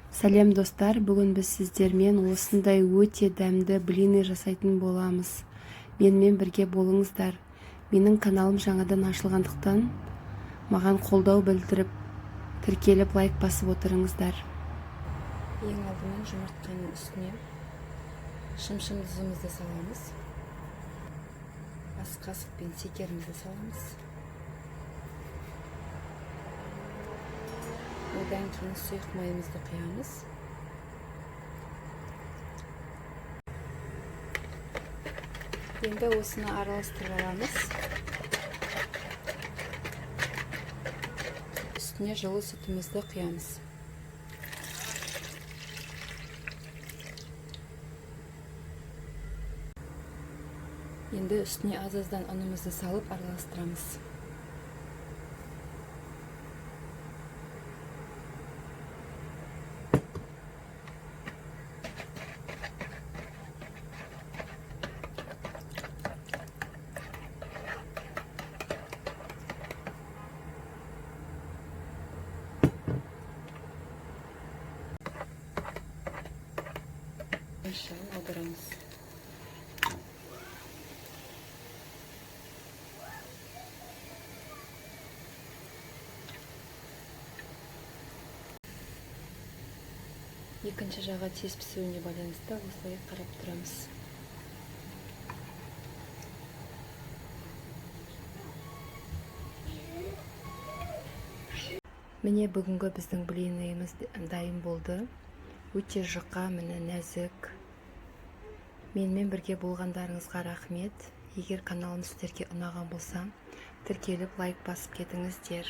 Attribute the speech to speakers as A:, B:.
A: Сәлем достар, бүгін біз сіздермен осындай өте дәмді блины жасайтын боламыз. Менімен бірге болыңыздар. Менің каналым жаңадан ашылғандықтан маған қолдау білдіріп, тіркеліп лайк басып отырыңыздар.
B: Ең алдымен жұмыртқаның үстіне шымшымызды саламыз. Ас қасықпен секерімізді саламыз. Одан кейін сұйық майымызды құямыз. Енді осыны араластырып аламыз. Үстіне жылы сүтімізді құямыз. Енді үстіне аз-аздан ұнымызды салып араластырамыз. Аударамыз. Екінші жағы тез пісуіне байланысты осылай қарап тұрамыз. Міне бүгінгі біздің блиніміз дайын болды. Өте жұқа, міне нәзік. Менімен бірге болғандарыңызға рахмет. Егер каналым сіздерге ұнаған болса, тіркеліп лайк басып кетіңіздер.